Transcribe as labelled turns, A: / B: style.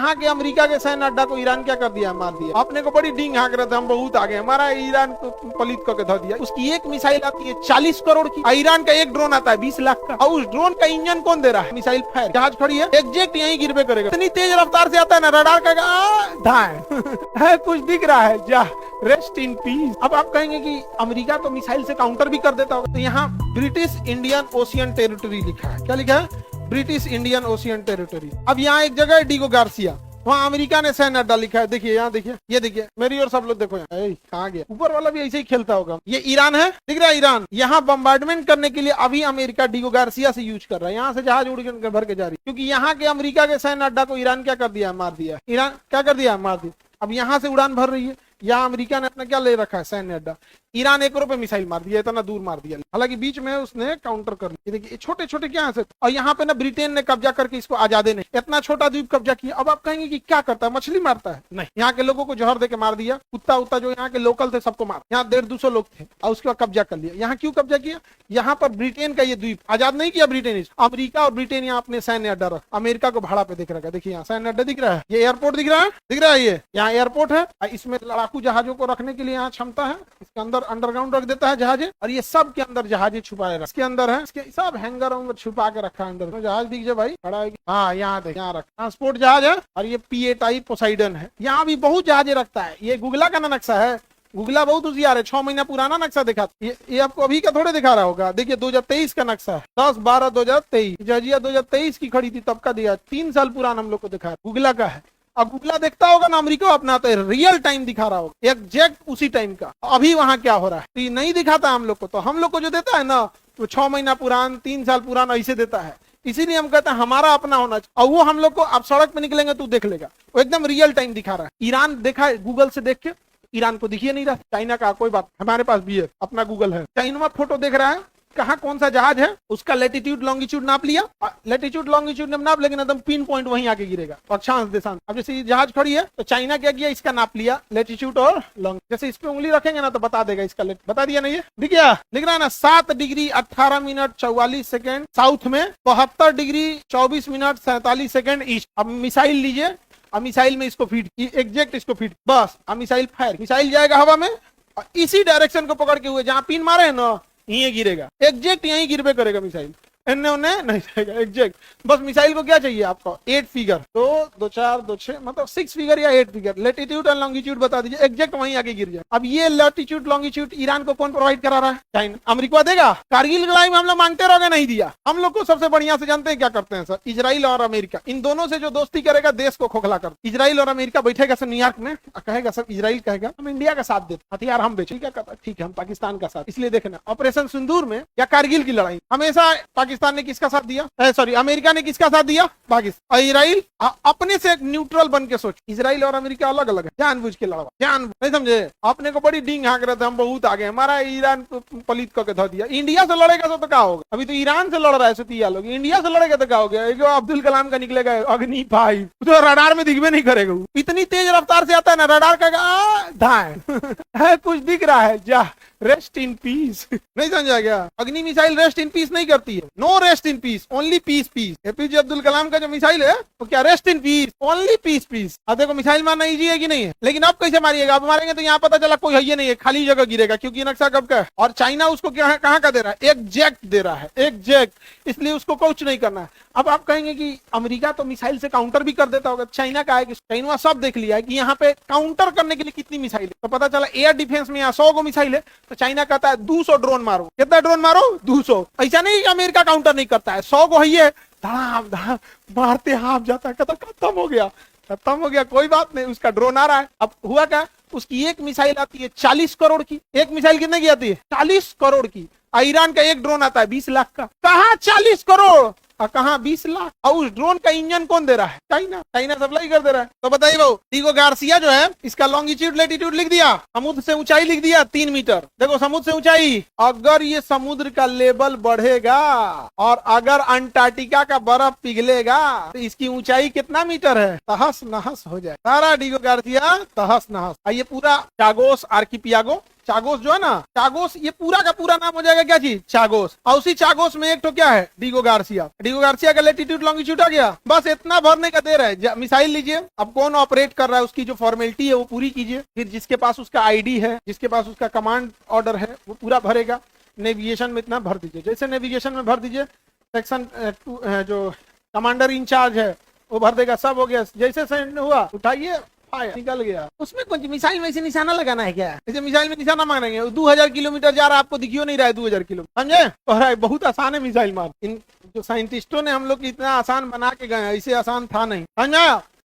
A: यहाँ के अमेरिका के सैन्य अड्डा को ईरान क्या कर दिया, मार दिया। अपने को बड़ी डींग हाँक रहे थे, हम बहुत आगे, हमारा ईरान को पलित करके धो दिया। उसकी एक मिसाइल आती है 40 करोड़ की, ईरान का एक ड्रोन आता है 20 लाख का, और उस ड्रोन का इंजन कौन दे रहा है, मिसाइल फायर। जहाज खड़ी है, एग्जैक्ट यहीं गिरबे करेगा। इतनी तेज रफ्तार से आता है ना, रडार का धाए कुछ दिख रहा है, जा रेस्ट इन पीस। अब आप कहेंगे कि अमेरिका तो मिसाइल से काउंटर भी कर देता होगा, तो यहाँ ब्रिटिश इंडियन ओशियन टेरिटरी लिखा है। क्या लिखा है? British Indian ocean territory. अब यहाँ एक जगह है डिगो गार्सिया, वहाँ अमेरिका ने सैन्य अड्डा लिखा है। देखिए यहाँ, देखिए ये देखिए मेरी और सब लोग देखो यहाँ, कहाँ गया ऊपर वाला भी ऐसे ही खेलता होगा। ये ईरान है, दिख रहा है ईरान। यहाँ बम्बार्डमेंट करने के लिए अभी अमेरिका डिगो गार्सिया से यूज कर रहा है। यहाँ से जहाज उड़ के भर के जा रही है, क्योंकि यहाँ के अमेरिका के सैन्य अड्डा को ईरान क्या कर दिया, मार दिया। ईरान क्या कर दिया, मार दिया। अब यहाँ से उड़ान भर रही है, यहाँ अमेरिका ने अपना क्या ले रखा है, सैन्य अड्डा। ईरान एक रुपए मिसाइल मार दिया, इतना दूर मार दिया, हालांकि बीच में उसने काउंटर कर लिया। देखिए छोटे छोटे क्या है, और यहाँ पे ना ब्रिटेन ने कब्जा करके इसको आजादी नहीं, इतना छोटा द्वीप कब्जा किया। अब आप कहेंगे कि क्या करता है, मछली मारता है? नहीं, यहाँ के लोगों को जहर देके मार दिया। कुत्ता उत्ता जो यहाँ के लोकल थे सबको मार, यहाँ 150-200 लोग थे, और उसके बाद कब्जा कर लिया। यहाँ क्यों कब्जा किया? यहाँ पर ब्रिटेन का ये द्वीप आजाद नहीं किया ब्रिटेन, अमेरिका और ब्रिटेन यहाँ अपने सैन्य अड्डा रख, अमेरिका को भाड़ा पे दिख रहा है। देखिए यहाँ सैन्य अड्डा दिख रहा है, ये एयरपोर्ट दिख रहा है, दिख रहा है, ये यहाँ एयरपोर्ट है। इसमें लड़ाकू जहाजों को रखने के लिए यहाँ क्षमता है, इसके अंदर अंडरग्राउंड रख देता है जहाजे, और ये सब के अंदर जहाजे छुपाए इसके अंदर है, इसके सब हैंगर छुपा के रखा है अंदर। तो जहाज दिख जाए भाई, खड़ा है, हाँ यहाँ देख, यहाँ रख, ट्रांसपोर्ट जहाज है, और ये P-8I पोसाइडन है। यहाँ भी बहुत जहाजे रखता है। ये गुगला का नक्शा है, गुगला बहुत होशियार है, 6 महीना पुराना नक्शा दिखा। ये आपको अभी का थोड़े दिखा रहा होगा। देखिए 2023 का नक्शा है, 10/12/2023, जजिया 2023 की खड़ी थी तब का दिया, 3 साल पुराना हम लोग को दिखा, गुगला का है। अब गुगला देखता होगा ना अमेरिका अपना, तो रियल टाइम दिखा रहा होगा, एग्जैक्ट उसी टाइम का अभी वहां क्या हो रहा है। तो ये नहीं दिखाता हम लोग को, तो हम लोग को जो देता है ना, तो 6 महीना पुरान, 3 साल पुराना ऐसे देता है। इसीलिए हम कहते हैं हमारा अपना होना चाहिए, और वो हम लोग को, आप सड़क पे निकलेंगे तो देख लेगा, वो एकदम रियल टाइम दिखा रहा है। ईरान देखा है गूगल से देख के, ईरान को दिखिए नहीं रहा। चाइना का कोई बात, हमारे पास भी है, अपना गूगल है। चाइना फोटो देख रहा है, कहाँ कौन सा जहाज है, उसका लेटीट्यूड लॉन्गिट्यूड नाप लिया, लेटीट्यूड लॉन्गिट्यूड नाप, लेकिन एकदम पिन पॉइंट वहीं आके गिरेगा, अक्षांश देशांश। अब जैसे जहाज खड़ी है, तो चाइना क्या किया, इसका नाप लिया लेटीट्यूड और लॉन्ग, जैसे इस पे उंगली रखेंगे ना तो बता देगा इसका, बता दिया नहीं है, दिख गया, लिख रहा है ना, 7 डिग्री 18 मिनट 44 सेकेंड साउथ में, 72 डिग्री 24 मिनट 47 सेकेंड ईस्ट। अब मिसाइल लीजिए, अब मिसाइल में इसको फीड, एग्जैक्ट इसको फीड, बस अब मिसाइल फायर, मिसाइल जाएगा हवा में, इसी डायरेक्शन को पकड़ के हुए जहाँ पिन मारे है ना, यहीं गिरेगा, एग्जैक्ट यहीं गिरबे करेगा मिसाइल, इन्ने उन्ने नहीं जाएगा, एग्जैक्ट। बस मिसाइल को क्या चाहिए आपको, 8 फिगर, 2 2 4 2 6, मतलब 6 फिगर या 8 फिगर, लेटीट्यूड और लॉन्गिट्यूड बता दीजिए, एग्जैक्ट वहीं आके गिर जाए। अब ये लेटीट्यूड लॉन्गिट्यूड ईरान को कौन प्रोवाइड करा रहा है, चाइना। अमेरिका देगा? कारगिल लड़ाई में हम लोग मांगते रहोगे, नहीं दिया। हम लोग को सबसे बढ़िया से जानते हैं क्या करते हैं सर, इजराइल और अमेरिका, इन दोनों से जो दोस्ती करेगा देश को खोखला कर। इजराइल और अमेरिका बैठेगा सर न्यूयॉर्क में, कहेगा सर, इजराइल कहेगा हम इंडिया का साथ देते, हथियार हम बेचे, क्या कहता है, ठीक है हम पाकिस्तान का साथ। इसलिए देखना ऑपरेशन सिंदूर में या कारगिल की लड़ाई, हमेशा पाकिस्तान ने किसका साथ दिया, सॉरी अमेरिका ने किसका साथ दिया, पाकिस्तान। इजराइल अपने से एक न्यूट्रल बन के सोच, इजराइल और अमेरिका अलग अलग है, जानबूझ के लड़वा, जान नहीं समझे, अपने को बड़ी डींग हाँक रहे थे, हम बहुत आगे, हमारा ईरान को पलित करके धो दिया। इंडिया से लड़ेगा तो क्या होगा, अभी तो ईरान से लड़ रहा है सुतिया लोग, इंडिया से लड़ेगा तो क्या हो गया, जो अब्दुल कलाम का निकलेगा अग्नि 5, तो रडार में दिखबे नहीं करेगा, इतनी तेज रफ्तार से आता है ना, रडार का धाए कुछ दिख रहा है, जा रेस्ट इन पीस। नहीं समझा गया, अग्नि मिसाइल रेस्ट इन पीस नहीं करती है, no rest in peace, only peace peace. APJ Abdul Kalam का जो मिसाइल है वो क्या rest in peace, only peace peace. अब देखो मिसाइल मारना इजी है कि नहीं है, लेकिन अब कैसे मारिएगा, अब मारेंगे तो यहाँ पता चला कोई है ही नहीं है, खाली जगह गिरेगा, क्योंकि नक्शा कब का है, और चाइना उसको क्या कहाँ का दे रहा है, एग्जैक्ट दे रहा है, एग्जैक्ट, इसलिए उसको कुछ नहीं करना है। अब आप कहेंगे कि अमेरिका तो मिसाइल से काउंटर भी कर देता होगा, चाइना का है कि चाइना सब देख लिया है कि यहाँ पे काउंटर करने के लिए कितनी मिसाइल है, तो पता चला एयर डिफेंस में यहाँ 100 गो मिसाइल है, तो चाइना कहता है 200 ड्रोन मारो। कितना ड्रोन मारो, 200। ऐसा नहीं कि अमेरिका काउंटर नहीं करता है, 100 को है, धड़ाम धड़ाम मारते हाफ जाता है, खत्म हो गया, खत्म हो गया, कोई बात नहीं, उसका ड्रोन आ रहा है। अब हुआ क्या, उसकी एक मिसाइल आती है 40 करोड़ की, एक मिसाइल कितने की आती है, 40 करोड़ की। ईरान का एक ड्रोन आता है 20 लाख का, कहाँ 40 करोड़ और कहाँ 20 लाख, और उस ड्रोन का इंजन कौन दे रहा है, चाइना, चाइना सप्लाई कर दे रहा है। तो बताइए भाऊ, डिगो गार्सिया जो है, इसका लॉन्गिट्यूड लेटीट्यूड लिख दिया, समुद्र से ऊंचाई लिख दिया 3 मीटर। देखो समुद्र से ऊंचाई, अगर ये समुद्र का लेवल बढ़ेगा और अगर अंटार्कटिका का बर्फ पिघलेगा तो इसकी ऊंचाई कितना मीटर है, तहस नहस हो जाए सारा डिगो गार्सिया, तहस नहस। ये पूरा चागोस आर्किपियागो, चागोस जो है ना, चागोस, ये पूरा का पूरा नाम हो जाएगा क्या चीज, चागोस। और उसी चागोस में एक तो क्या है, डिगो गार्सिया। डिगो गार्सिया का लेटीट्यूड लॉन्गिट्यूड आ गया, बस इतना भरने का दे रहा है। मिसाइल लीजिए, अब कौन ऑपरेट कर रहा है उसकी जो फॉर्मेलिटी है वो पूरी कीजिए, फिर जिसके पास उसका आईडी है, जिसके पास उसका कमांड ऑर्डर है वो पूरा भरेगा। नेविगेशन में इतना भर दीजिए, जैसे नेविगेशन में भर दीजिए, सेक्शन जो कमांडर इंचार्ज है वो भर देगा, सब हो गया। जैसे सेंड हुआ उठाइए, निकल गया। उसमें कुछ मिसाइल में से निशाना लगाना है क्या, जैसे मिसाइल में निशाना मांगेंगे, 2000 किलोमीटर जा रहा है, आपको दिखियो नहीं रहा है 2000 किलोमीटर, समझे, तो बहुत आसान है मिसाइल मार। इन जो साइंटिस्टों ने हम लोग इतना आसान बना के गए, ऐसे आसान था नहीं, समझा।